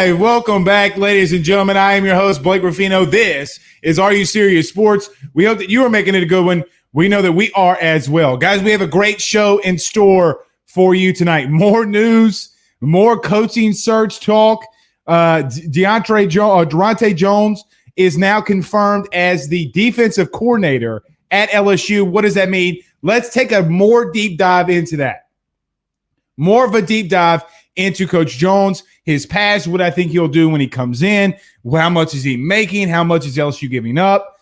right, welcome back, ladies and gentlemen. I am your host, Blake Ruffino. This is Are You Serious Sports? We hope that you are making it a good one. We know that we are as well. Guys, we have a great show in store for you tonight. More news, more coaching search talk. Daronte Jones is now confirmed as the defensive coordinator at LSU. What does that mean? Let's take a more deep dive into that. More of a deep dive into Coach Jones, his past, what I think he'll do when he comes in, how much is he making, how much is LSU giving up?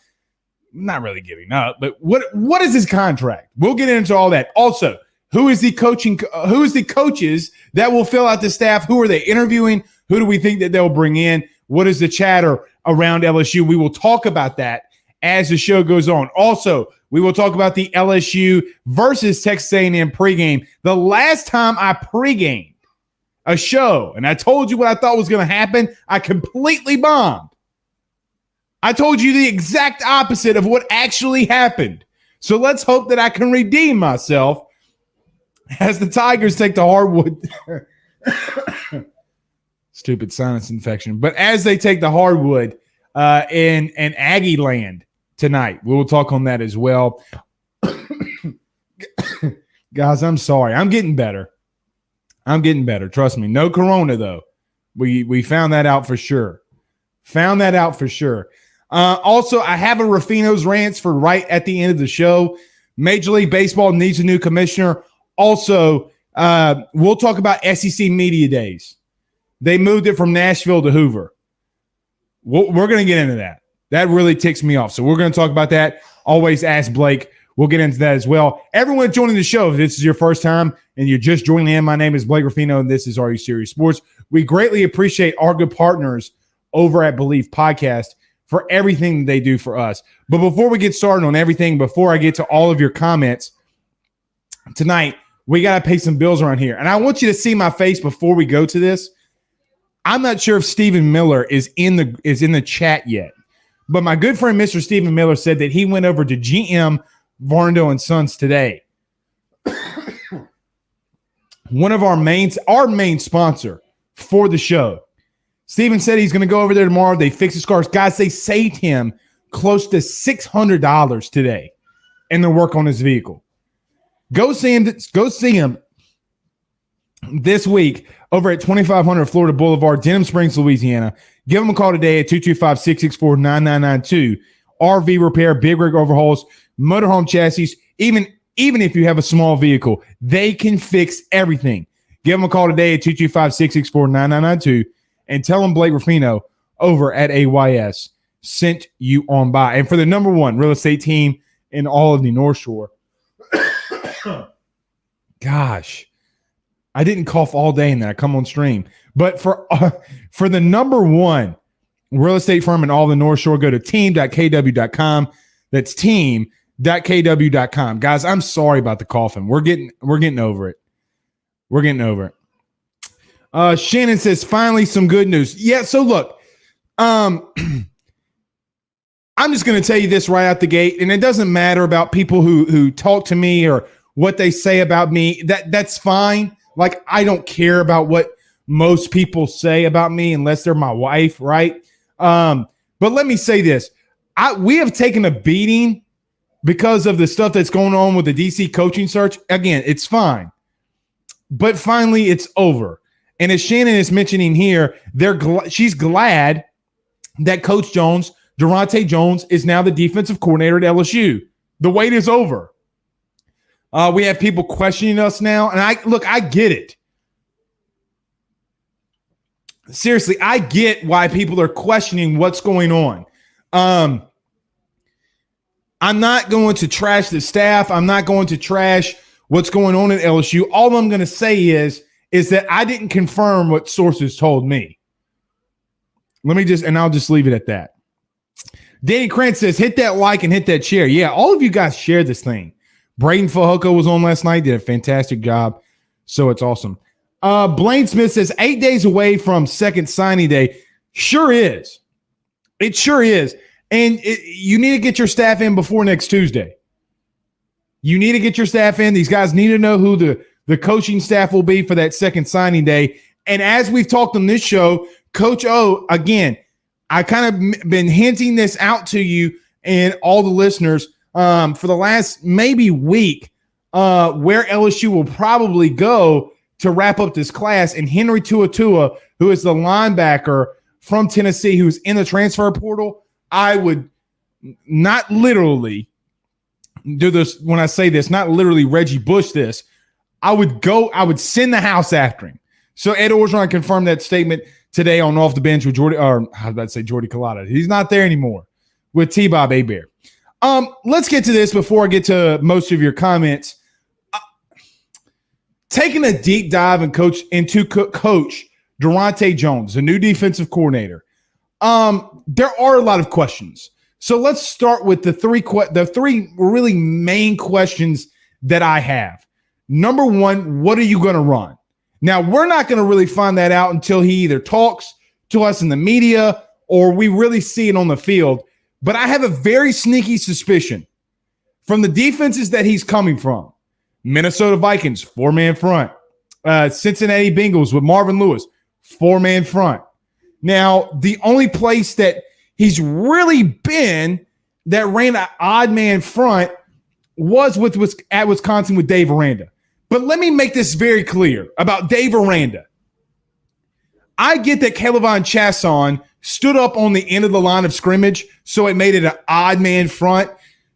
Not really giving up, but what is his contract? We'll get into all that. Also, who is the coaches that will fill out the staff? Who are they interviewing? Who do we think that they'll bring in? What is the chatter around LSU? We will talk about that as the show goes on. Also, we will talk about the LSU versus Texas A&M pregame. The last time I pregamed a show, and I told you what I thought was going to happen, I completely bombed. I told you the exact opposite of what actually happened. So let's hope that I can redeem myself as the Tigers take the hardwood. Stupid sinus infection. But as they take the hardwood in Aggie land tonight, we will talk on that as well. Guys, I'm sorry. I'm getting better. Trust me. No corona, though. We found that out for sure. Also, I have a Ruffino's rants for right at the end of the show. Major League Baseball needs a new commissioner. Also, we'll talk about SEC Media Days. They moved it from Nashville to Hoover. We're going to get into that. That really ticks me off. So we're going to talk about that. Always ask Blake. We'll get into that as well. Everyone joining the show, if this is your first time and you're just joining in, my name is Blake Ruffino, and this is Are You Serious Sports? We greatly appreciate our good partners over at Believe Podcast for everything they do for us. But before we get started on everything, before I get to all of your comments tonight, we got to pay some bills around here. And I want you to see my face before we go to this. I'm not sure if Stephen Miller is in the chat yet, but my good friend Mr. Stephen Miller said that he went over to GM Varndo and Sons today. One of our main sponsor for the show. Steven said he's going to go over there tomorrow. They fix his cars. Guys, they saved him close to $600 today in their work on his vehicle. Go see him this week over at 2500 Florida Boulevard, Denham Springs, Louisiana. Give them a call today at 225-664-9992. RV repair, big rig overhauls, motorhome chassis, even if you have a small vehicle, they can fix everything. Give them a call today at 225-664-9992 and tell them Blake Ruffino over at AYS sent you on by. And for the number one real estate team in all of the North Shore. Gosh, I didn't cough all day and then I come on stream. But for the number one real estate firm in all the North Shore, go to team.kw.com. That's team.kw.com. Guys, I'm sorry about the coughing. We're getting over it. Shannon says, finally some good news. Yeah, so look, I'm just going to tell you this right out the gate, and it doesn't matter about people who talk to me or what they say about me. That's fine. Like, I don't care about what most people say about me unless they're my wife, right? But let me say this. We have taken a beating because of the stuff that's going on with the DC coaching search. Again, it's fine. But finally, it's over. And as Shannon is mentioning here, she's glad that Coach Jones, Daronte Jones, is now the defensive coordinator at LSU. The wait is over. We have people questioning us now. And I get it. Seriously, I get why people are questioning what's going on. I'm not going to trash the staff. I'm not going to trash what's going on at LSU. All I'm going to say is that I didn't confirm what sources told me. I'll just leave it at that. Danny Krantz says, hit that like and hit that share. Yeah, all of you guys shared this thing. Braden Fajoko was on last night, did a fantastic job. So it's awesome. Blaine Smith says 8 days away from second signing day. Sure is. It sure is. And you need to get your staff in before next Tuesday. You need to get your staff in. These guys need to know who the coaching staff will be for that second signing day. And as we've talked on this show, Coach O, again, I kind of been hinting this out to you and all the listeners for the last maybe week where LSU will probably go to wrap up this class. And Henry TuaTua, who is the linebacker from Tennessee, who's in the transfer portal, I would not literally do this when I say this, not literally Reggie Bush this. I would send the house after him. So Ed Orgeron confirmed that statement today on Off the Bench with Jordy Collada. He's not there anymore with T-Bob Hebert. Let's get to this before I get to most of your comments. Taking a deep dive into Coach Daronte Jones, the new defensive coordinator. There are a lot of questions. So let's start with the three really main questions that I have. Number one, what are you going to run? Now, we're not going to really find that out until he either talks to us in the media or we really see it on the field. But I have a very sneaky suspicion from the defenses that he's coming from. Minnesota Vikings, 4-man front. Cincinnati Bengals with Marvin Lewis, 4-man front. Now, the only place that he's really been that ran an odd man front was at Wisconsin with Dave Aranda. But let me make this very clear about Dave Aranda. I get that Kelvin Chasson stood up on the end of the line of scrimmage, so it made it an odd man front.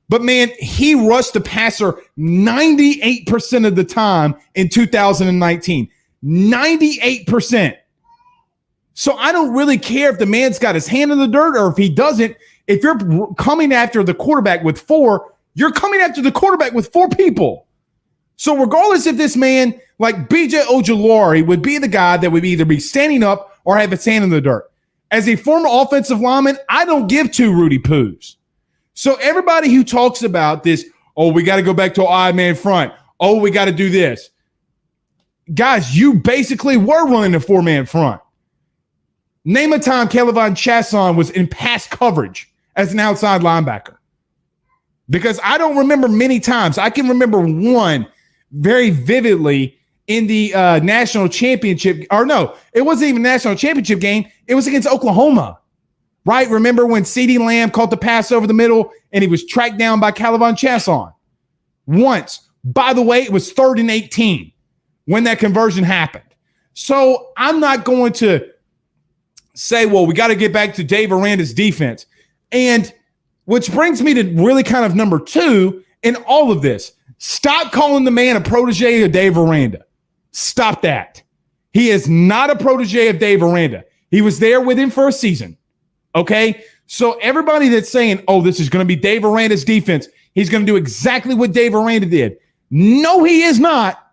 But, man, he rushed the passer 98% of the time in 2019. 98%. So I don't really care if the man's got his hand in the dirt or if he doesn't. If you're coming after the quarterback with 4, you're coming after the quarterback with 4 people. So regardless if this man, like B.J. Ojulari, would be the guy that would either be standing up or have his hand in the dirt. As a former offensive lineman, I don't give 2 Rudy Poos. So everybody who talks about this, oh, we got to go back to an odd man front. Oh, we got to do this. Guys, you basically were running a 4-man front. Name a time Kelvin Chasson was in pass coverage as an outside linebacker. Because I don't remember many times. I can remember one very vividly in the national championship. Or no, it wasn't even a national championship game. It was against Oklahoma. Right? Remember when CeeDee Lamb caught the pass over the middle and he was tracked down by Kelvin Chasson? Once. By the way, it was 3rd and 18 when that conversion happened. So I'm not going to say, well, we got to get back to Dave Aranda's defense. And which brings me to really kind of number 2 in all of this. Stop calling the man a protege of Dave Aranda. Stop that. He is not a protege of Dave Aranda. He was there with him for a season. Okay? So everybody that's saying, oh, this is going to be Dave Aranda's defense, he's going to do exactly what Dave Aranda did. No, he is not.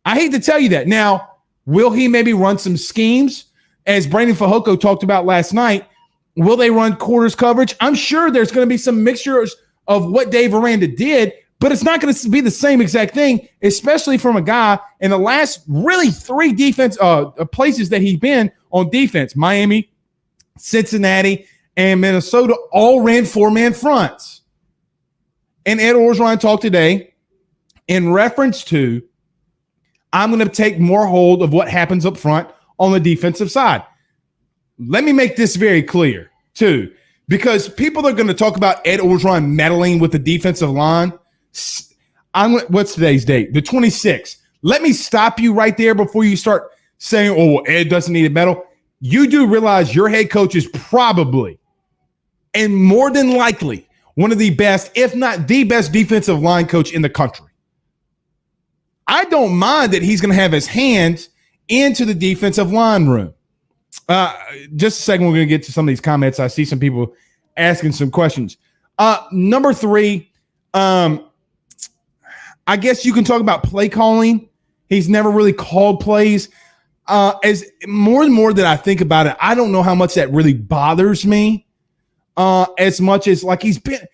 I hate to tell you that. Now, will he maybe run some schemes? As Brandon Fajoko talked about last night, will they run quarters coverage? I'm sure there's going to be some mixtures of what Dave Aranda did, but it's not going to be the same exact thing, especially from a guy in the last really 3 defense places that he's been on defense. Miami, Cincinnati, and Minnesota all ran 4-man fronts. And Ed Orgeron talked today in reference to, I'm going to take more hold of what happens up front on the defensive side. Let me make this very clear, too, because people are going to talk about Ed Orgeron meddling with the defensive line. What's today's date? The 26th. Let me stop you right there before you start saying, oh, Ed doesn't need a medal. You do realize your head coach is probably and more than likely one of the best, if not the best defensive line coach in the country. I don't mind that he's going to have his hands into the defensive line room. Just a second, we're going to get to some of these comments. I see some people asking some questions. Number 3, I guess you can talk about play calling. He's never really called plays. As more and more that I think about it, I don't know how much that really bothers me. As much as like he's been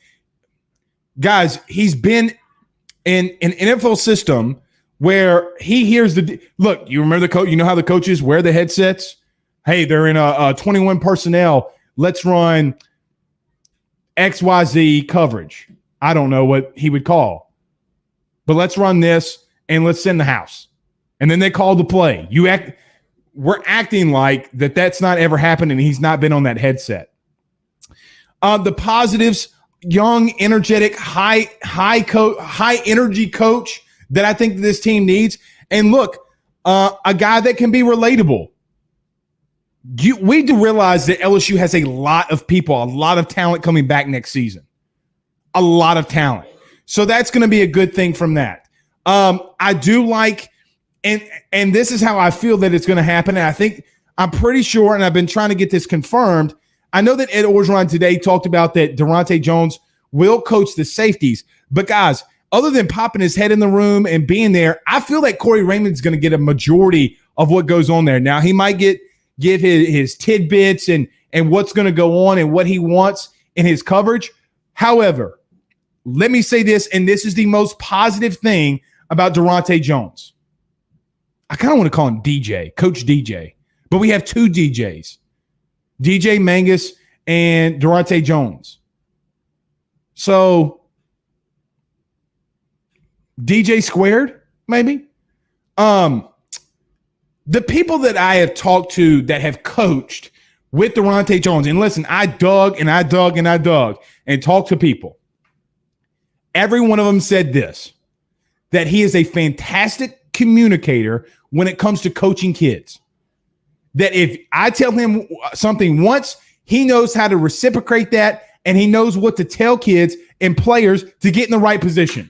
in an NFL system where he hears look, you remember the coach, you know how the coaches wear the headsets? Hey, they're in a 21 personnel. Let's run XYZ coverage. I don't know what he would call, but let's run this and let's send the house. And then they call the play. we're acting like that's not ever happened and he's not been on that headset. The positives, young, energetic, high energy coach that I think this team needs. And look, a guy that can be relatable. We do realize that LSU has a lot of people, a lot of talent coming back next season. A lot of talent. So that's going to be a good thing from that. I do like, and this is how I feel that it's going to happen. And I'm pretty sure, and I've been trying to get this confirmed. I know that Ed Orgeron today talked about that Daronte Jones will coach the safeties. But guys, other than popping his head in the room and being there, I feel that Corey Raymond's going to get a majority of what goes on there. Now, he might give his tidbits and what's going to go on and what he wants in his coverage. However, let me say this, and this is the most positive thing about Daronte Jones. I kind of want to call him DJ, Coach DJ, but we have two DJs, DJ Mangus and Daronte Jones. So DJ squared, maybe. The people that I have talked to that have coached with Daronte Jones, and listen, I dug and talked to people. Every one of them said this, that he is a fantastic communicator when it comes to coaching kids. That if I tell him something once, he knows how to reciprocate that, and he knows what to tell kids and players to get in the right position.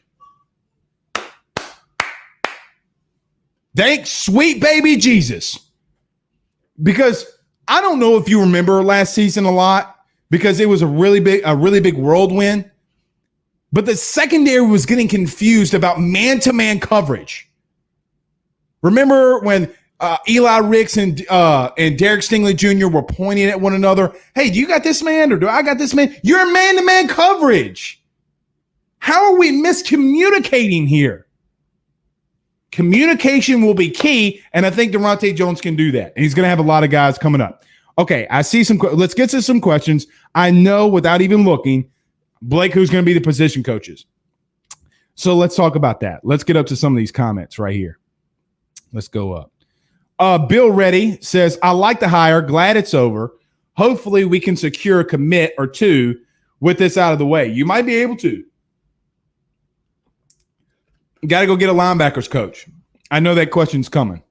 Thank sweet baby Jesus. Because I don't know if you remember last season a lot, because it was a really big whirlwind. But the secondary was getting confused about man-to-man coverage. Remember when Eli Ricks and Derek Stingley Jr. were pointing at one another? Hey, do you got this man or do I got this man? You're man-to-man coverage. How are we miscommunicating here? Communication will be key, and I think Daronte Jones can do that. And he's going to have a lot of guys coming up. Okay, I see some. Let's get to some questions. I know without even looking, Blake, who's going to be the position coaches. So let's talk about that. Let's get up to some of these comments right here. Let's go up. Bill Reddy says, I like the hire. Glad it's over. Hopefully we can secure a commit or two with this out of the way. You might be able to. Got to go get a linebackers coach. I know that question's coming,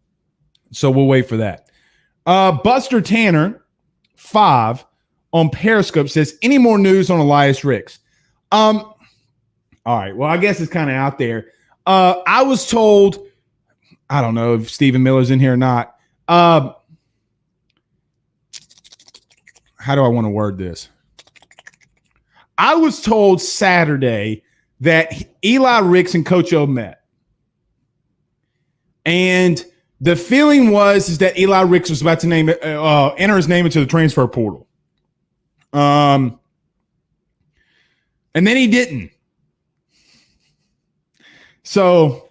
so we'll wait for that. Buster Tanner, 5, on Periscope says, any more news on Elias Ricks? All right, well, I guess it's kind of out there. I was told, I don't know if Stephen Miller's in here or not. How do I want to word this? I was told Saturday that Eli Ricks and Coach O met. And the feeling was that Eli Ricks was about to enter his name into the transfer portal. And then he didn't. So,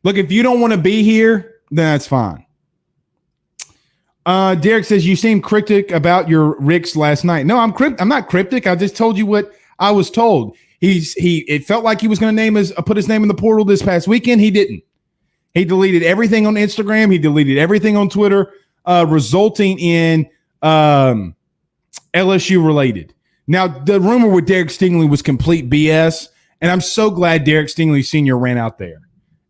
look, if you don't want to be here, then that's fine. Derek says, you seem cryptic about your Ricks last night. No, I'm not cryptic. I just told you what I was told. It felt like he was going to put his name in the portal this past weekend. He didn't. He deleted everything on Instagram. He deleted everything on Twitter, resulting in LSU related. Now, the rumor with Derek Stingley was complete BS, and I'm so glad Derek Stingley Sr. ran out there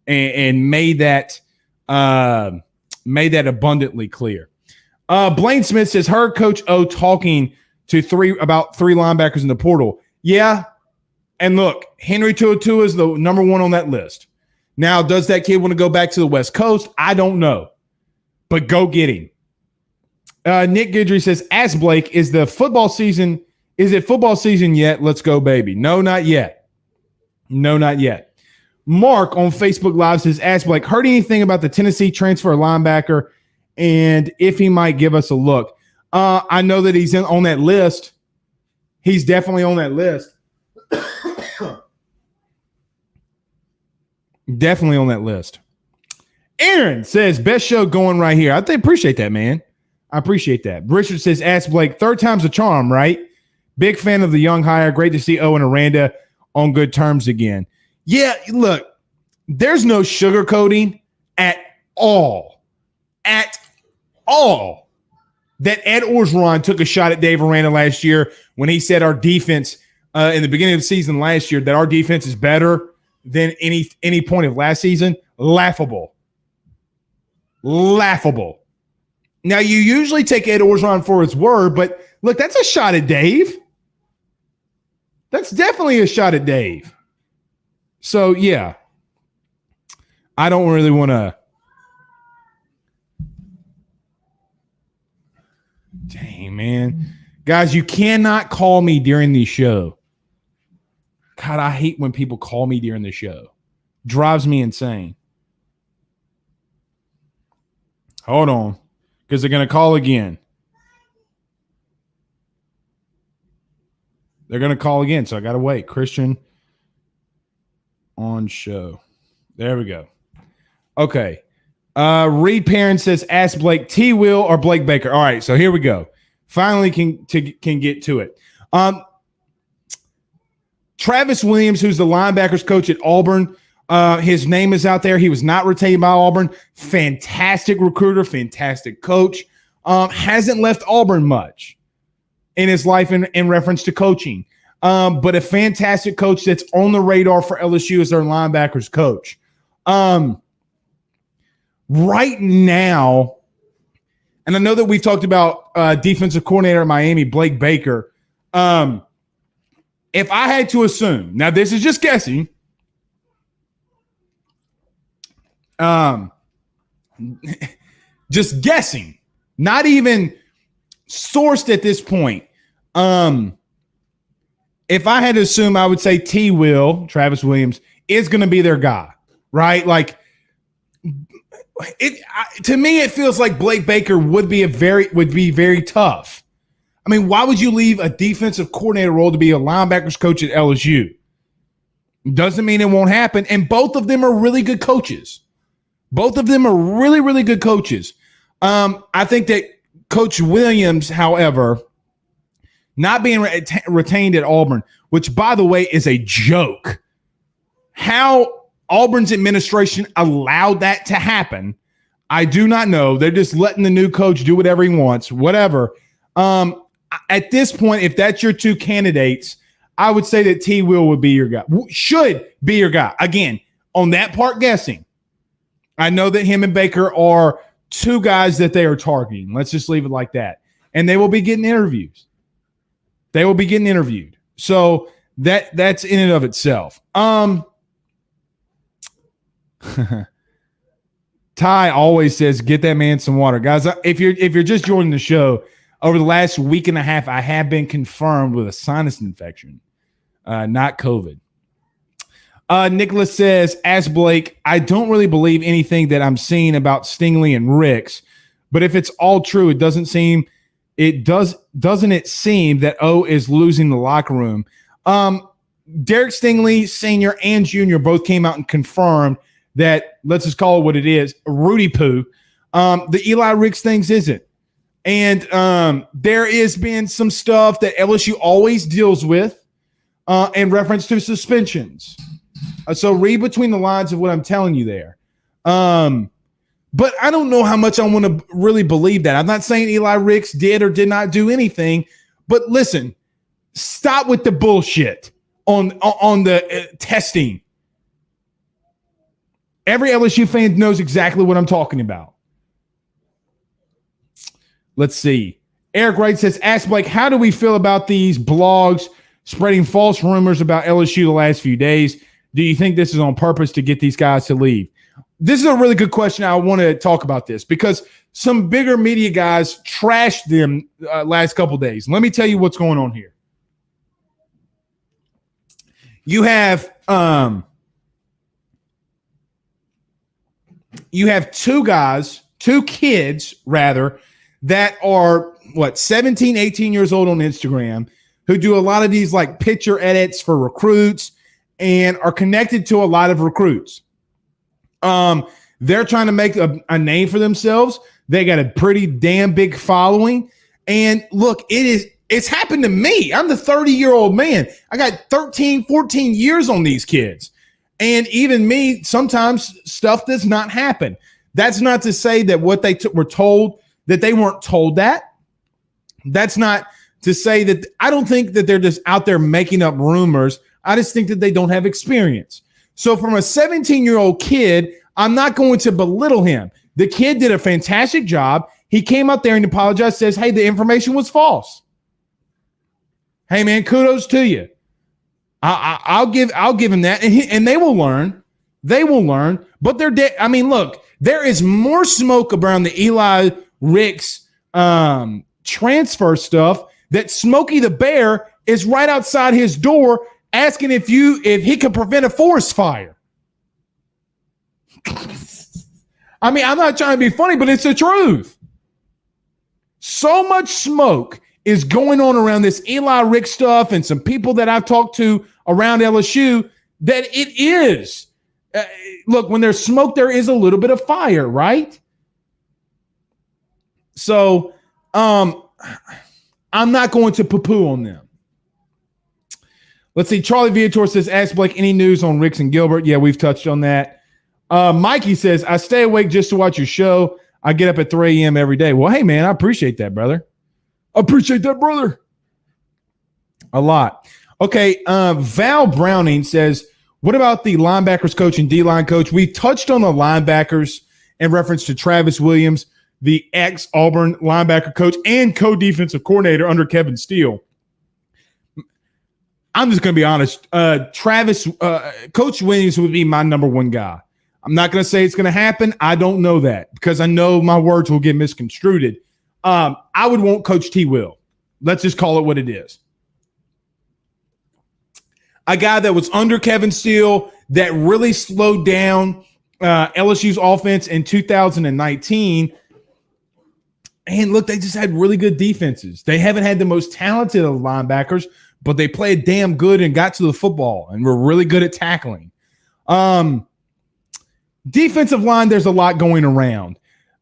and made that abundantly clear. Blaine Smith says, heard Coach O talking to about three linebackers in the portal. Yeah. And look, Henry To'oTo'o is the number 1 on that list. Now, does that kid want to go back to the West Coast? I don't know. But go get him. Nick Guidry says, ask Blake, is it football season yet? Let's go, baby. No, not yet. Mark on Facebook Live says, ask Blake, heard anything about the Tennessee transfer linebacker and if he might give us a look? I know that he's on that list. He's definitely on that list. Definitely on that list. Aaron says, best show going right here. I appreciate that, man. I appreciate that. Richard says, ask Blake, third time's a charm, right? Big fan of the young hire. Great to see Owen Aranda on good terms again. Yeah, look, there's no sugarcoating at all. At all that Ed Orgeron took a shot at Dave Aranda last year when he said our defense in the beginning of the season last year that our defense is better than any point of last season. Laughable. Now, you usually take Ed Orgeron for his word, but look, that's a shot at Dave. That's definitely a shot at Dave. So, yeah, I don't really want to. Dang, man. Guys, you cannot call me during the show. God, I hate when people call me during the show. Drives me insane. Hold on, because they're going to call again. They're going to call again, so I got to wait. Christian on show. There we go. Okay. Reed Perrin says, ask Blake T. Will or Blake Baker. All right, so here we go. Finally can get to it. Travis Williams, who's the linebackers coach at Auburn, his name is out there. He was not retained by Auburn. Fantastic recruiter, fantastic coach. Hasn't left Auburn much in his life in reference to coaching. But a fantastic coach that's on the radar for LSU as their linebackers coach. Right now, and I know that we've talked about defensive coordinator at Miami, Blake Baker. If I had to assume, now this is just guessing, just guessing, not even sourced at this point. If I had to assume, I would say T. Will, Travis Williams, is going to be their guy, right? Like, to me, it feels like Blake Baker would be very tough. I mean, why would you leave a defensive coordinator role to be a linebackers coach at LSU? Doesn't mean it won't happen. And both of them are really good coaches. Both of them are really, really good coaches. I think that Coach Williams, however, not being retained at Auburn, which, by the way, is a joke. How Auburn's administration allowed that to happen, I do not know. They're just letting the new coach do whatever he wants, whatever. At this point, if that's your two candidates, I would say that T. Will would be your guy. Should be your guy. Again, on that part, guessing. I know that him and Baker are two guys that they are targeting. Let's just leave it like that. And they will be getting interviews. So that's in and of itself. Ty always says, get that man some water. Guys, if you're just joining the show, over the last week and a half, I have been confirmed with a sinus infection, not COVID. Nicholas says, ask Blake, I don't really believe anything that I'm seeing about Stingley and Ricks, but if it's all true, doesn't it seem that O is losing the locker room? Derek Stingley, senior and junior, both came out and confirmed that, let's just call it what it is, Rudy Poo. The Eli Ricks things isn't. And there has been some stuff that LSU always deals with in reference to suspensions. So read between the lines of what I'm telling you there. But I don't know how much I want to really believe that. I'm not saying Eli Ricks did or did not do anything. But listen, stop with the bullshit on the testing. Every LSU fan knows exactly what I'm talking about. Let's see. Eric Wright says, ask Blake, how do we feel about these blogs spreading false rumors about LSU the last few days? Do you think this is on purpose to get these guys to leave? This is a really good question. I want to talk about this because some bigger media guys trashed them last couple days. Let me tell you what's going on here. You have two kids that are 17, 18 years old on Instagram who do a lot of these like picture edits for recruits and are connected to a lot of recruits. They're trying to make a name for themselves. They got a pretty damn big following. And look, it's happened to me. I'm the 30-year-old man. I got 13, 14 years on these kids. And even me, sometimes stuff does not happen. That's not to say that what they were told that they weren't told that. That's not to say that I don't think that they're just out there making up rumors. I just think that they don't have experience. So from a 17-year-old kid, I'm not going to belittle him. The kid did a fantastic job. He came out there and apologized, says, hey, the information was false. Hey, man, kudos to you. I'll give him that, and they will learn. They will learn. But they're dead. I mean, look, there is more smoke around the Eli Ricks transfer stuff that Smokey the Bear is right outside his door asking if he could prevent a forest fire. I mean, I'm not trying to be funny, but it's the truth. So much smoke is going on around this Eli Rick stuff and some people that I've talked to around LSU that it is. Look, when there's smoke, there is a little bit of fire, right? So I'm not going to poo-poo on them. Let's see. Charlie Viator says, ask Blake any news on Ricks and Gilbert. Yeah, we've touched on that. Mikey says, I stay awake just to watch your show. I get up at 3 a.m. every day. Well, hey, man, I appreciate that, brother. A lot. Okay, Val Browning says, what about the linebackers coach and D-line coach? We touched on the linebackers in reference to Travis Williams, the ex-Auburn linebacker coach and co-defensive coordinator under Kevin Steele. I'm just going to be honest. Coach Williams would be my number one guy. I'm not going to say it's going to happen. I don't know that because I know my words will get misconstrued. I would want Coach T. Will. Let's just call it what it is. A guy that was under Kevin Steele that really slowed down LSU's offense in 2019. And look, they just had really good defenses. They haven't had the most talented of linebackers, but they played damn good and got to the football and were really good at tackling. Defensive line, there's a lot going around.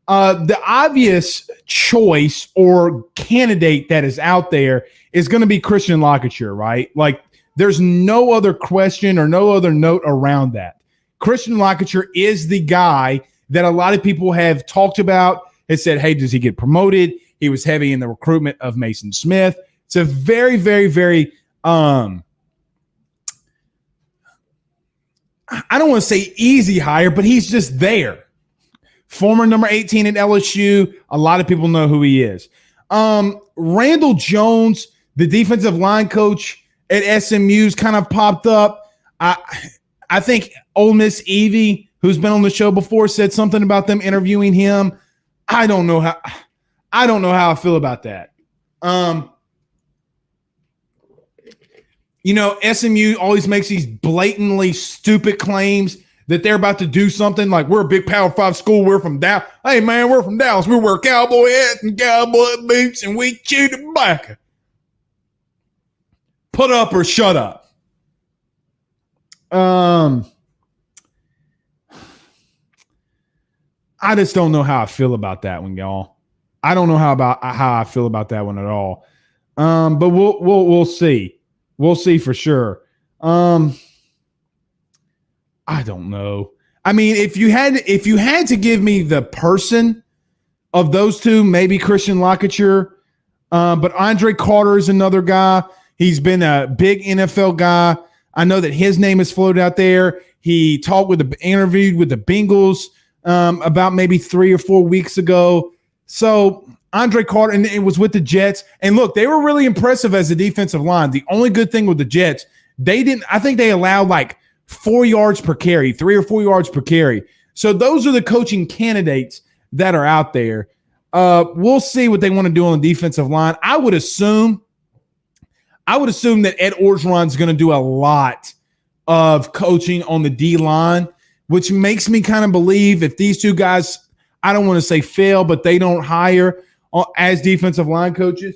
The obvious choice or candidate that is out there is going to be Christian Lockature, right? Like, there's no other question or no other note around that. Christian Lockature is the guy that a lot of people have talked about and said, hey, does he get promoted? He was heavy in the recruitment of Mason Smith. It's a very, very, very I don't want to say easy hire, but he's just there. Former number 18 at LSU. A lot of people know who he is. Randall Jones, the defensive line coach at SMU's kind of popped up. I think Ole Miss Evie, who's been on the show before, said something about them interviewing him. I don't know how I feel about that. SMU always makes these blatantly stupid claims that they're about to do something like we're a big Power 5 school. We're from Dallas. Hey, man, we're from Dallas. We wear cowboy hats and cowboy boots, and we chew tobacco. Put up or shut up. I just don't know how I feel about that one, y'all. I don't know how I feel about that one at all. But we'll see. We'll see for sure. I don't know. I mean, if you had to give me the person of those two, maybe Christian Lockature. But Andre Carter is another guy. He's been a big NFL guy. I know that his name is floated out there. He interviewed with the Bengals about maybe 3 or 4 weeks ago. So Andre Carter, and it was with the Jets. And look, they were really impressive as a defensive line. The only good thing with the Jets, I think they allowed like 4 yards per carry, 3 or 4 yards per carry. So those are the coaching candidates that are out there. We'll see what they want to do on the defensive line. I would assume that Ed Orgeron's going to do a lot of coaching on the D-line, which makes me kind of believe if these two guys, I don't want to say fail, but they don't hire as defensive line coaches,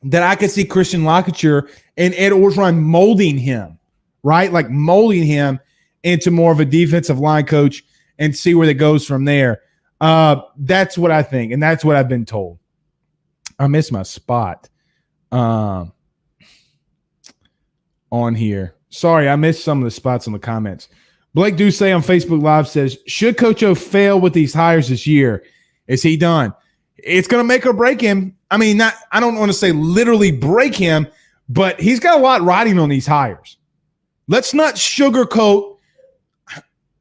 that I could see Christian Lockature and Ed Orgeron molding him, right? Like molding him into more of a defensive line coach and see where that goes from there. That's what I think, and that's what I've been told. I missed my spot on here. Sorry, I missed some of the spots in the comments. Blake Ducey on Facebook Live says, should Coach O fail with these hires this year? Is he done? It's going to make or break him. I mean, I don't want to say literally break him, but he's got a lot riding on these hires. Let's not sugarcoat.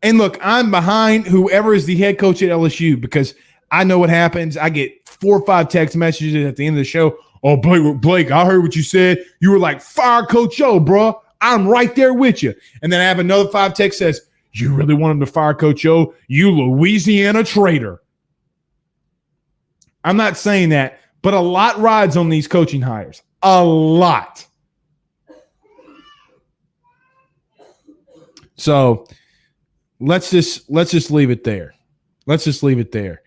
And look, I'm behind whoever is the head coach at LSU because I know what happens. I get 4 or 5 text messages at the end of the show. Oh, Blake, I heard what you said. You were like, fire Coach O, bro. I'm right there with you. And then I have another 5 text says, you really want him to fire Coach O? You Louisiana traitor. I'm not saying that, but a lot rides on these coaching hires. A lot. So let's just leave it there. Let's just leave it there.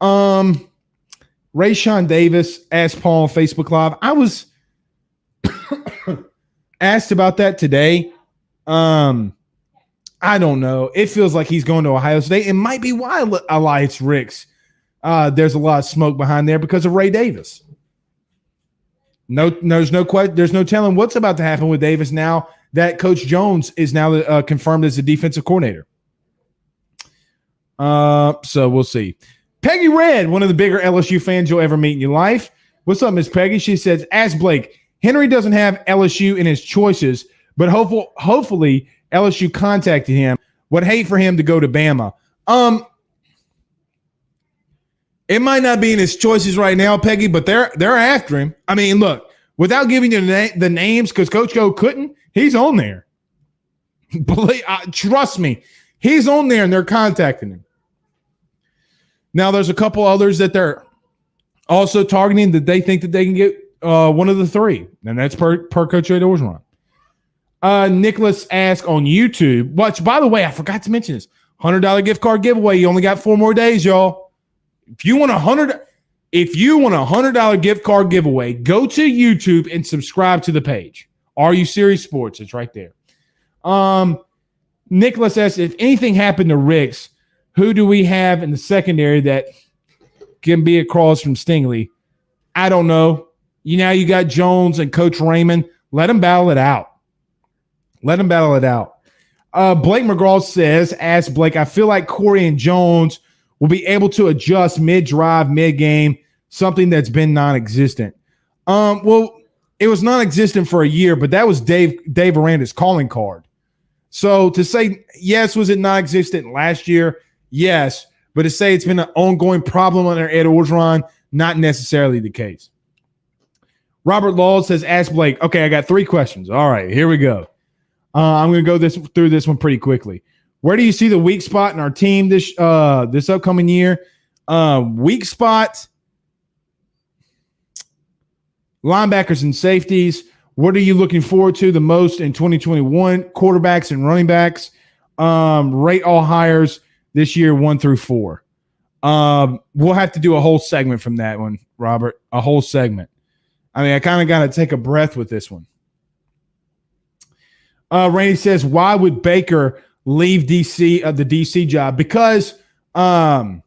Rayshawn Davis asked Paul on Facebook Live. I was asked about that today. I don't know. It feels like he's going to Ohio State. It might be why Elias Ricks. There's a lot of smoke behind there because of Ray Davis. There's no telling what's about to happen with Davis now that Coach Jones is now confirmed as the defensive coordinator. So we'll see. Peggy Red, one of the bigger LSU fans you'll ever meet in your life. What's up, Miss Peggy? She says, ask Blake. Henry doesn't have LSU in his choices, but hopefully LSU contacted him. Would hate for him to go to Bama. It might not be in his choices right now, Peggy, but they're after him. I mean, look, without giving you the names, because Coach Go couldn't, he's on there. Trust me, he's on there, and they're contacting him. Now, there's a couple others that they're also targeting that they think that they can get one of the 3, and that's per Coach Ed Orgeron. Nicholas asked on YouTube, which, by the way, I forgot to mention this, $100 gift card giveaway. You only got 4 more days, y'all. If you want a $100 gift card giveaway, go to YouTube and subscribe to the page. Are You Serious Sports? It's right there. Nicholas asked, if anything happened to Ricks, who do we have in the secondary that can be across from Stingley? I don't know. You got Jones and Coach Raymond. Let them battle it out. Blake McGraw says, ask Blake, I feel like Corey and Jones will be able to adjust mid-drive, mid-game, something that's been non-existent. Well, it was non-existent for a year, but that was Dave Aranda's calling card. So to say, yes, was it non-existent last year? Yes. But to say it's been an ongoing problem under Ed Orgeron, not necessarily the case. Robert Laws says, ask Blake. Okay, I got 3 questions. All right, here we go. I'm going to go through this one pretty quickly. Where do you see the weak spot in our team this upcoming year? Weak spot, linebackers and safeties. What are you looking forward to the most in 2021? Quarterbacks and running backs. Rate all hires this year 1 through 4. We'll have to do a whole segment from that one, Robert. A whole segment. I mean, I kind of got to take a breath with this one. Randy says, why would Baker leave the DC job? Because Manny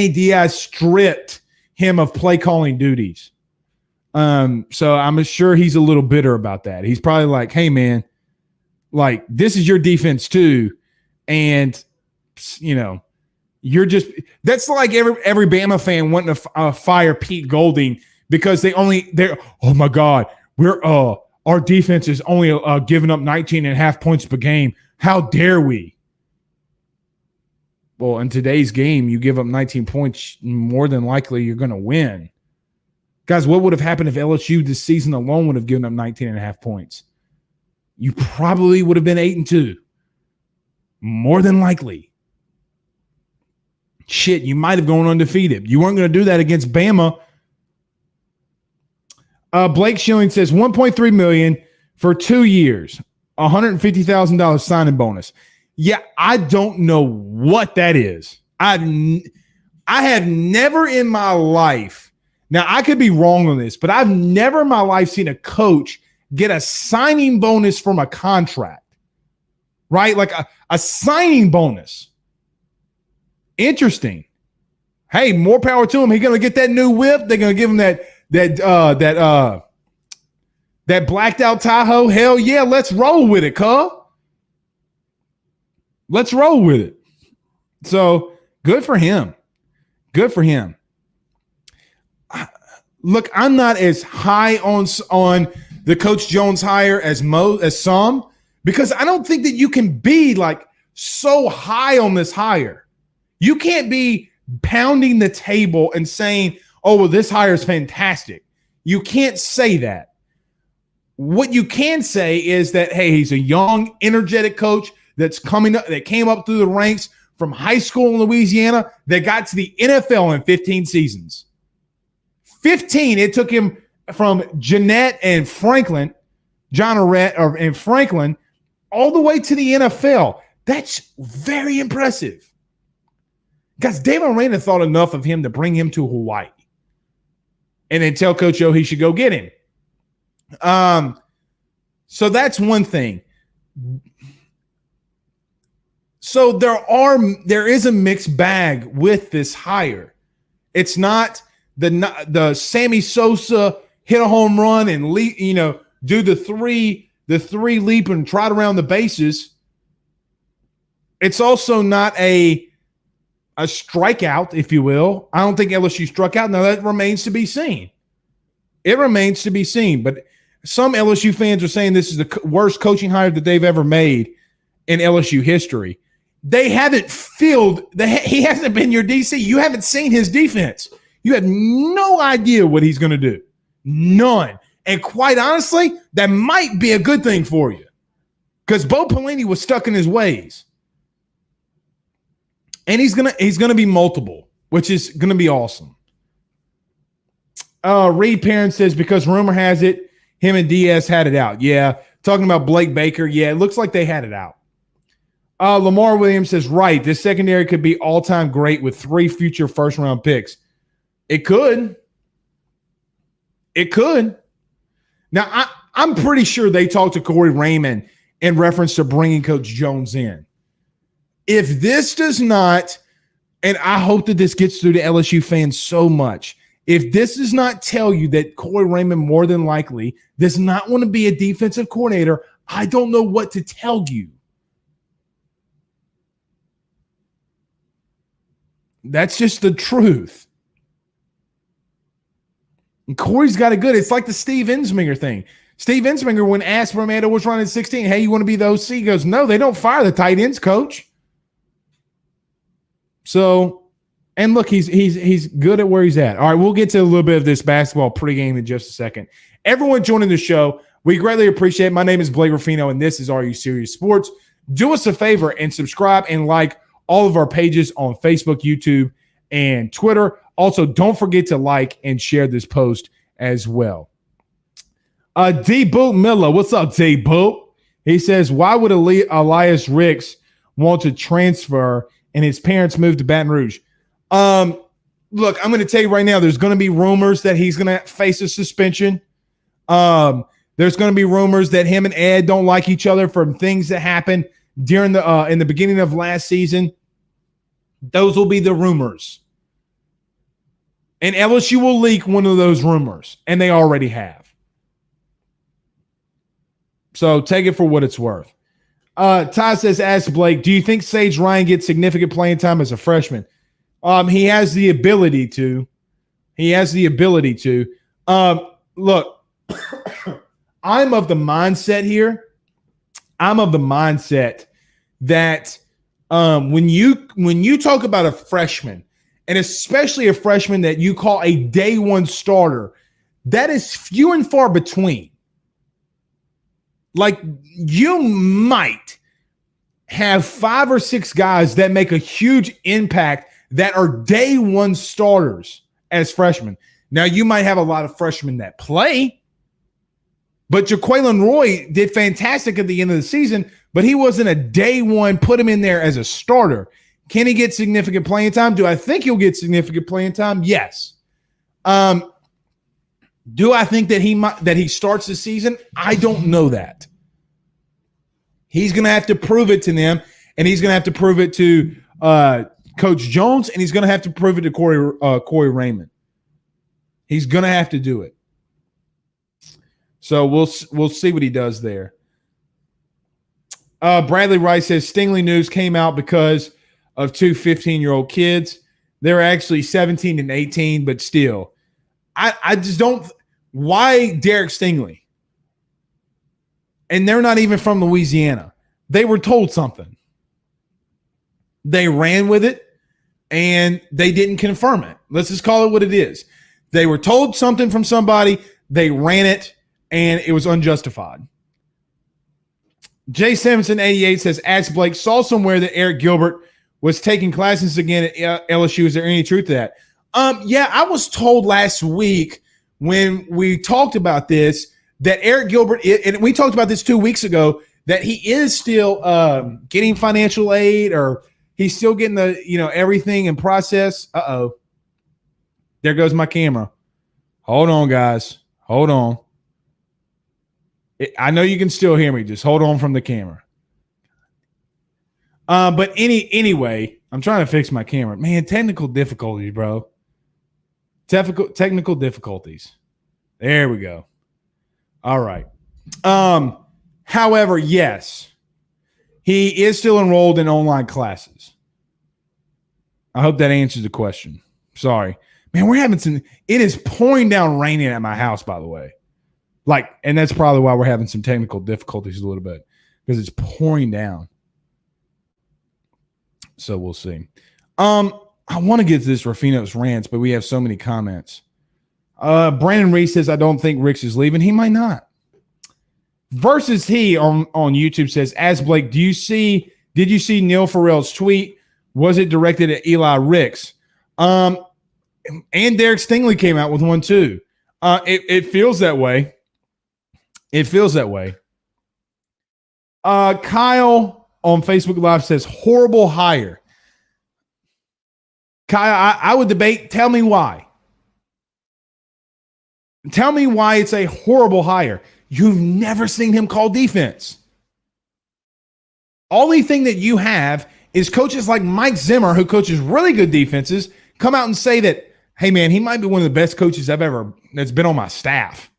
Diaz stripped him of play calling duties. So I'm sure he's a little bitter about that. He's probably like, hey man, like this is your defense too. And you're just, that's like every Bama fan wanting to fire Pete Golding because oh my God, our defense is only giving up 19.5 points per game. How dare we? Well, in today's game, you give up 19 points, more than likely you're going to win. Guys, what would have happened if LSU this season alone would have given up 19.5 points? You probably would have been 8-2. More than likely. Shit, you might have gone undefeated. You weren't going to do that against Bama. Blake Schilling says $1.3 million for 2 years, $150,000 signing bonus. Yeah, I don't know what that is. I have never in my life, now I could be wrong on this, but I've never in my life seen a coach get a signing bonus from a contract, right? Like a signing bonus. Interesting. Hey, more power to him. He's going to get that new whip. They're going to give him that blacked out Tahoe. Hell yeah, let's roll with it, cuz. Let's roll with it. So good for him. Good for him. Look, I'm not as high on the Coach Jones hire as some, because I don't think that you can be like so high on this hire. You can't be pounding the table and saying, oh, well, this hire is fantastic. You can't say that. What you can say is that, hey, he's a young, energetic coach that's coming up, that came up through the ranks from high school in Louisiana, that got to the NFL in 15 seasons. 15, it took him from Jeanette and Franklin, and Franklin, all the way to the NFL. That's very impressive. Guys, Dave Aranda thought enough of him to bring him to Hawaii and then tell Coach O he should go get him. So that's one thing. So there is a mixed bag with this hire. It's not the Sammy Sosa hit a home run and do the three leap and trot around the bases. It's also not a strikeout, if you will. I don't think LSU struck out. Now that remains to be seen. It remains to be seen. But some LSU fans are saying this is the worst coaching hire that they've ever made in LSU history. They haven't he hasn't been your DC. You haven't seen his defense. You have no idea what he's going to do. None. And quite honestly, that might be a good thing for you, because Bo Pelini was stuck in his ways. And he's gonna be multiple, which is gonna be awesome. Reed Parent says, because rumor has it, him and Diaz had it out. Yeah, talking about Blake Baker. Yeah, it looks like they had it out. Lamar Williams says, right, this secondary could be all-time great with 3 future first-round picks. It could. It could. Now, I'm pretty sure they talked to Corey Raymond in reference to bringing Coach Jones in. If this does not, and I hope that this gets through to LSU fans so much, if this does not tell you that Corey Raymond more than likely does not want to be a defensive coordinator, I don't know what to tell you. That's just the truth. And Corey's got it good. It's like the Steve Ensminger thing. Steve Ensminger, when asked for Amanda was running 16, hey, you want to be the OC? He goes, no, they don't fire the tight ends coach. So, and look, he's good at where he's at. All right, we'll get to a little bit of this basketball pregame in just a second. Everyone joining the show, we greatly appreciate it. My name is Blake Ruffino, and this is Are You Serious Sports. Do us a favor and subscribe and like all of our pages on Facebook, YouTube, and Twitter. Also, don't forget to like and share this post as well. D. Boot Miller, what's up, D. Boot? He says, why would Elias Ricks want to transfer and his parents moved to Baton Rouge? Look, I'm going to tell you right now, there's going to be rumors that he's going to face a suspension. There's going to be rumors that him and Ed don't like each other from things that happened during in the beginning of last season. Those will be the rumors. And LSU will leak one of those rumors, and they already have. So take it for what it's worth. Ty says, ask Blake, do you think Sage Ryan gets significant playing time as a freshman? He has the ability to. Look, I'm of the mindset here. I'm of the mindset that when you talk about a freshman, and especially a freshman that you call a day one starter, that is few and far between. Like, you might have 5 or 6 guys that make a huge impact that are day one starters as freshmen. Now, you might have a lot of freshmen that play, but Jaquelin Roy did fantastic at the end of the season, but he wasn't a day one, put him in there as a starter. Can he get significant playing time? Do I think he'll get significant playing time? Yes. Do I think that he starts the season? I don't know that. He's going to have to prove it to them, and he's going to have to prove it to Coach Jones, and he's going to have to prove it to Corey Raymond. He's going to have to do it. So we'll see what he does there. Bradley Rice says Stingley news came out because of 2 15-year-old kids. They're actually 17-18, but still. I just don't – why Derek Stingley? And they're not even from Louisiana. They were told something. They ran with it, and they didn't confirm it. Let's just call it what it is. They were told something from somebody. They ran it, and it was unjustified. Jay Simpson, 88, says, Ask Blake, saw somewhere that Eric Gilbert was taking classes again at LSU. Is there any truth to that? Yeah, I was told last week when we talked about this that Eric Gilbert, and we talked about this 2 weeks ago, that he is still getting financial aid, or he's still getting the, everything in process. Uh-oh. There goes my camera. Hold on, guys. Hold on. I know you can still hear me. Just hold on from the camera. But anyway, I'm trying to fix my camera. Man, technical difficulties, bro. Technical difficulties. There we go. All right. However, yes, he is still enrolled in online classes. I hope that answers the question. Sorry. Man, we're having some – it is pouring down raining at my house, by the way. And that's probably why we're having some technical difficulties a little bit, because it's pouring down. So we'll see. I want to get to this Ruffino's rants, but we have so many comments. Brandon Reese says, I don't think Ricks is leaving. He might not. Versus he on YouTube says, Ask Blake, did you see Neil Farrell's tweet? Was it directed at Eli Ricks? And Derek Stingley came out with one too. It feels that way. It feels that way. Kyle on Facebook Live says, horrible hire. Kyle, I would debate. Tell me why. Tell me why it's a horrible hire. You've never seen him call defense. Only thing that you have is coaches like Mike Zimmer, who coaches really good defenses, come out and say that, hey, man, he might be one of the best coaches that's been on my staff.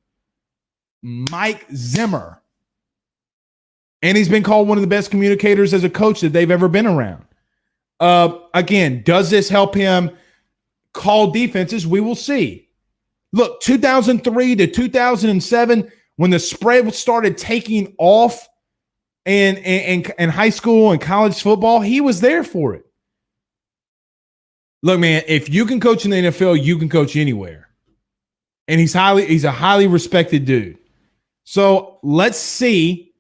Mike Zimmer. And he's been called one of the best communicators as a coach that they've ever been around. Again, does this help him call defenses? We will see. Look, 2003 to 2007, when the spread started taking off in high school and college football, he was there for it. Look, man, if you can coach in the NFL, you can coach anywhere. And he's a highly respected dude. So let's see.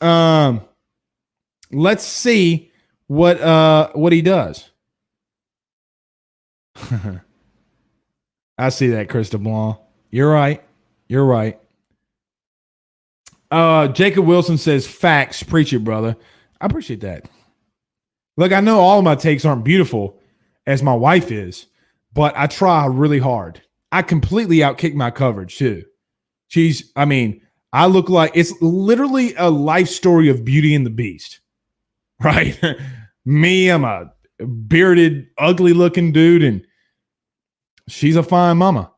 Let's see what he does. I see that, Krista Blanc. You're right. You're right. Jacob Wilson says, facts. Preach it, brother. I appreciate that. Look, I know all of my takes aren't beautiful, as my wife is, but I try really hard. I completely outkick my coverage, too. I look like it's literally a life story of Beauty and the Beast, right? Me, I'm a bearded, ugly-looking dude, and she's a fine mama.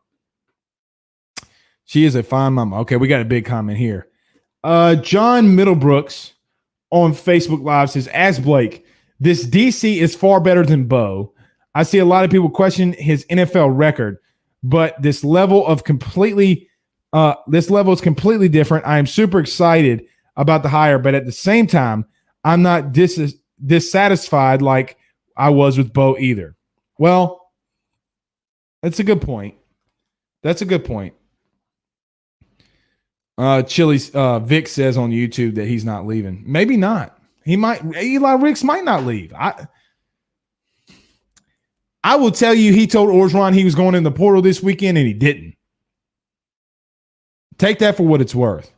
She is a fine mama. Okay, we got a big comment here. John Middlebrooks on Facebook Live says, Ask Blake, this DC is far better than Bo. I see a lot of people question his NFL record, but this level is completely different. I am super excited about the hire, but at the same time, I'm not dissatisfied like I was with Bo either. Well, that's a good point. That's a good point. Vic says on YouTube that he's not leaving. Maybe not. Eli Ricks might not leave. I will tell you, he told Orgeron he was going in the portal this weekend, and he didn't. Take that for what it's worth.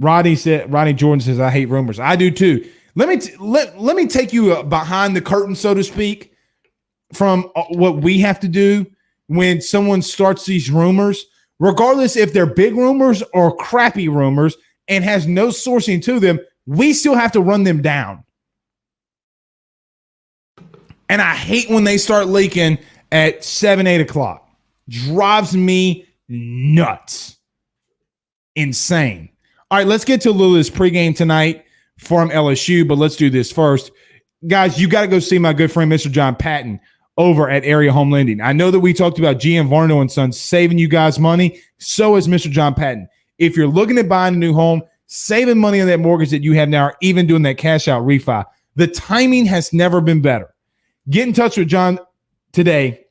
Rodney Jordan says, I hate rumors. I do too. Let me take you behind the curtain, so to speak, from what we have to do when someone starts these rumors, regardless if they're big rumors or crappy rumors and has no sourcing to them, we still have to run them down. And I hate when they start leaking at 7, 8 o'clock. Drives me nuts. Insane. All right, let's get to a little of this pregame tonight from LSU, but let's do this first. Guys, you got to go see my good friend, Mr. John Patton, over at Area Home Lending. I know that we talked about GM Varno and Sons saving you guys money. So is Mr. John Patton. If you're looking at buying a new home, saving money on that mortgage that you have now, or even doing that cash out refi, the timing has never been better. Get in touch with John today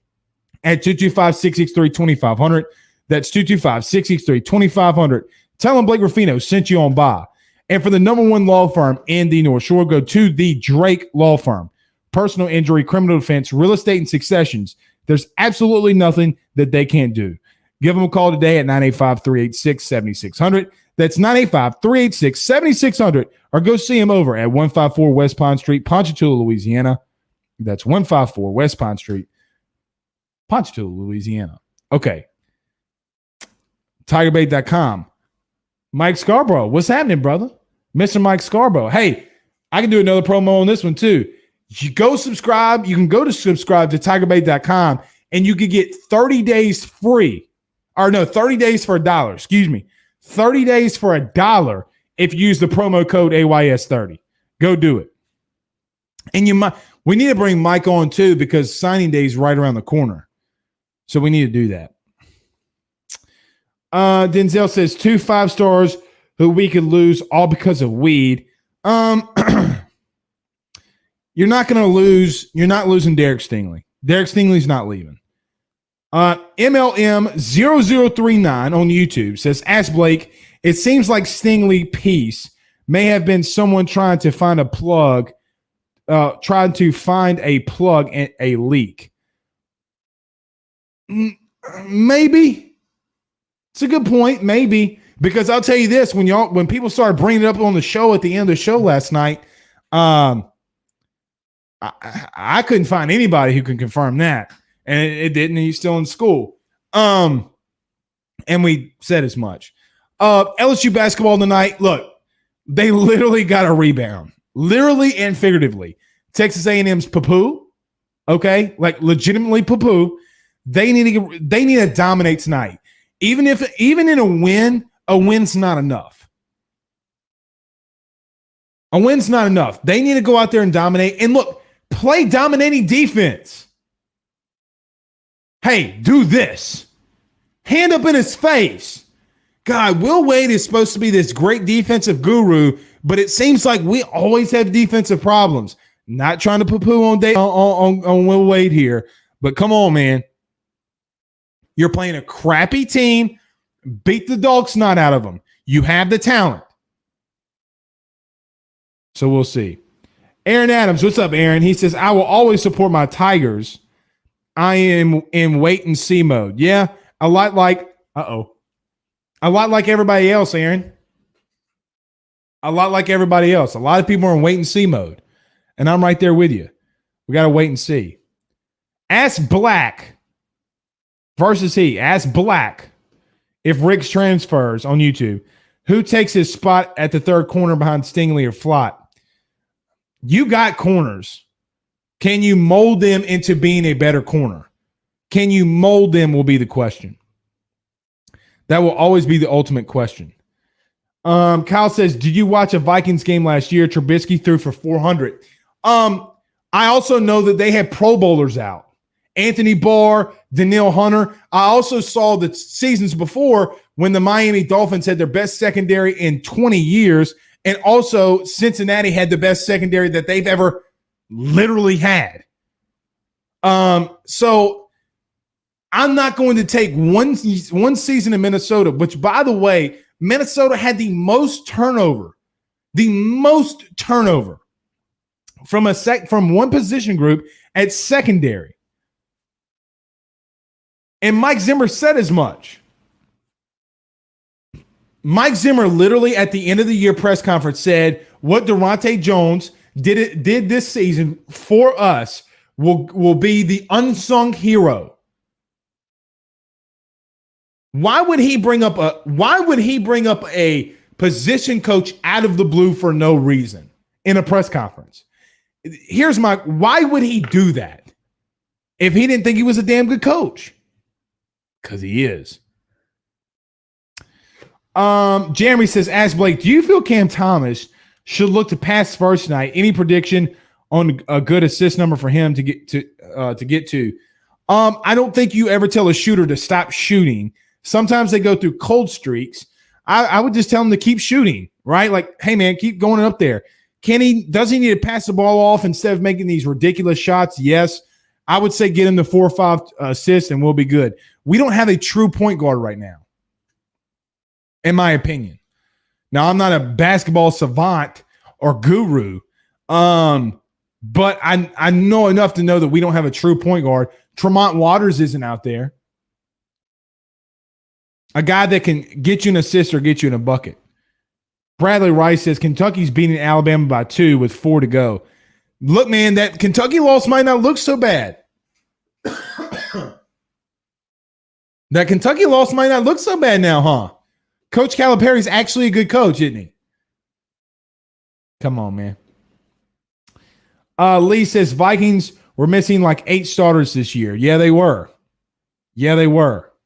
at 225-663-2500. That's 225-663-2500. Tell him Blake Ruffino sent you on by. And for the number one law firm in the North Shore, go to the Drake Law Firm. Personal injury, criminal defense, real estate, and successions. There's absolutely nothing that they can't do. Give them a call today at 985-386-7600. That's 985-386-7600. Or go see them over at 154 West Pine Street, Ponchatoula, Louisiana. That's 154 West Pine Street, Ponchatoula, Louisiana. Okay. TigerBait.com. Mike Scarborough. What's happening, brother? Mr. Mike Scarborough. Hey, I can do another promo on this one too. You go subscribe. You can go to subscribe to TigerBait.com and you can get 30 days free. Or no, 30 days for $1. Excuse me. 30 days for $1 if you use the promo code AYS30. Go do it. And we need to bring Mike on too because signing day is right around the corner. So we need to do that. Denzel says 2 5-stars who we could lose all because of weed. You're not going to lose. You're not losing Derek Stingley. Derek Stingley's not leaving. MLM0039 on YouTube says, ask Blake, it seems like Stingley piece may have been someone trying to find a plug and a leak. Maybe. It's a good point. Maybe. Because I'll tell you this, when people started bringing it up on the show at the end of the show last night, I couldn't find anybody who can confirm that. And it didn't. And he's still in school. And we said as much. LSU basketball tonight. Look, they literally got a rebound. Literally and figuratively. Texas A&M's poo-poo. Okay? Like legitimately poo-poo. They need to dominate tonight. Even in a win's not enough. A win's not enough. They need to go out there and dominate. And look, play dominating defense. Hey, do this. Hand up in his face. God, Will Wade is supposed to be this great defensive guru, but it seems like we always have defensive problems. Not trying to poo-poo on Will Wade here, but come on, man. You're playing a crappy team. Beat the dog snot out of them. You have the talent. So we'll see. Aaron Adams, what's up, Aaron? He says, I will always support my Tigers. I am in wait and see mode. Yeah, a lot like everybody else, Aaron. A lot like everybody else. A lot of people are in wait and see mode. And I'm right there with you. We got to wait and see. Ask Black versus he. Ask Black if Ricks transfers on YouTube. Who takes his spot at the third corner behind Stingley or Flott? You got corners. Can you mold them into being a better corner? Can you mold them will be the question. That will always be the ultimate question. Kyle says, did you watch a Vikings game last year? Trubisky threw for 400. I also know that they had Pro Bowlers out. Anthony Barr, Danielle Hunter. I also saw the seasons before when the Miami Dolphins had their best secondary in 20 years. And also Cincinnati had the best secondary that they've ever literally had. So I'm not going to take one season in Minnesota, which, by the way, Minnesota had the most turnover from one position group at secondary. And Mike Zimmer said as much. Mike Zimmer literally at the end of the year press conference said what Daronte Jones did this season for us will be the unsung hero. Why would he bring up a position coach out of the blue for no reason in a press conference? Why would he do that if he didn't think he was a damn good coach? Because he is. Jeremy says, ask Blake, do you feel Cam Thomas should look to pass first tonight? Any prediction on a good assist number for him to get to. I don't think you ever tell a shooter to stop shooting. Sometimes they go through cold streaks. I would just tell him to keep shooting, right? Like, hey, man, keep going up there. Does he need to pass the ball off instead of making these ridiculous shots? Yes. I would say get him to 4 or 5 assists and we'll be good. We don't have a true point guard right now, in my opinion. Now, I'm not a basketball savant or guru, but I know enough to know that we don't have a true point guard. Tremont Waters isn't out there. A guy that can get you an assist or get you in a bucket. Bradley Rice says Kentucky's beating Alabama by 2 with 4 to go. Look, man, that Kentucky loss might not look so bad. That Kentucky loss might not look so bad now, huh? Coach Calipari's actually a good coach, isn't he? Come on, man. Lee says Vikings were missing like 8 starters this year. Yeah, they were.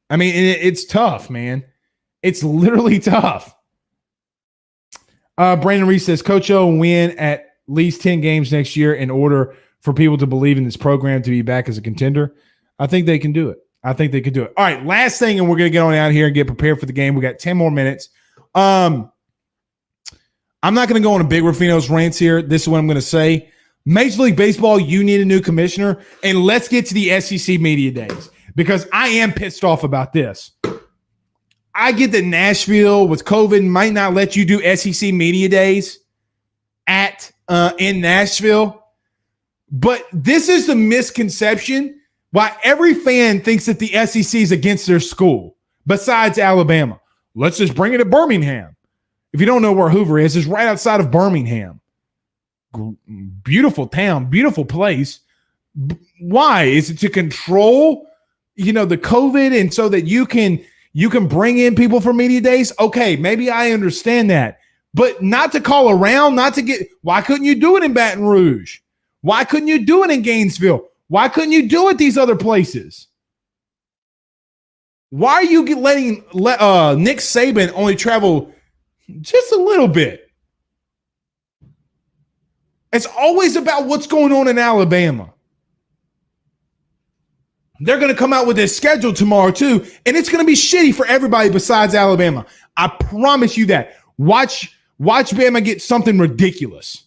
I mean, it's tough, man. It's literally tough. Brandon Reese says Coach O will win at least 10 games next year in order for people to believe in this program to be back as a contender. I think they can do it. All right, last thing, and we're going to get on out here and get prepared for the game. We got 10 more minutes. I'm not going to go on a big Rufino's rants here. This is what I'm going to say. Major League Baseball, you need a new commissioner, and let's get to the SEC media days because I am pissed off about this. I get that Nashville with COVID might not let you do SEC media days in Nashville, but this is the misconception why every fan thinks that the SEC is against their school besides Alabama. Let's just bring it to Birmingham. If you don't know where Hoover is, it's right outside of Birmingham. Beautiful town, beautiful place. Why? Is it to control, the COVID and so that you can bring in people for media days? Okay, maybe I understand that. But not to call around, why couldn't you do it in Baton Rouge? Why couldn't you do it in Gainesville? Why couldn't you do it these other places? Why are you letting Nick Saban only travel just a little bit? It's always about what's going on in Alabama. They're going to come out with their schedule tomorrow too, and it's going to be shitty for everybody besides Alabama. I promise you that. Watch Bama get something ridiculous.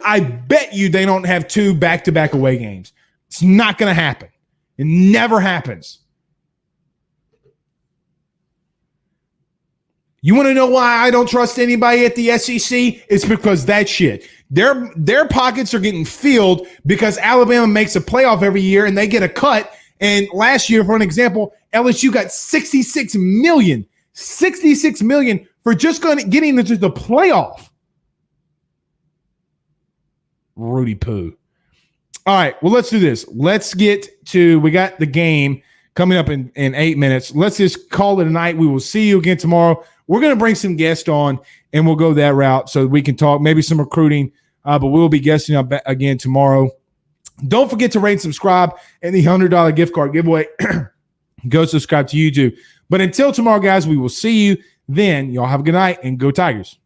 I bet you they don't have 2 back-to-back away games. It's not going to happen. It never happens. You want to know why I don't trust anybody at the SEC? It's because that shit. Their pockets are getting filled because Alabama makes a playoff every year and they get a cut. And last year, for an example, LSU got $66 million for just getting into the playoff. Rudy Poo. All right, well, let's do this. We got the game coming up in 8 minutes. Let's just call it a night. We will see you again tomorrow. We're going to bring some guests on, and we'll go that route so we can talk maybe some recruiting, but we'll be guesting up again tomorrow. Don't forget to rate and subscribe and the $100 gift card giveaway. Go subscribe to YouTube. But until tomorrow, guys, we will see you then. Y'all have a good night, and go Tigers.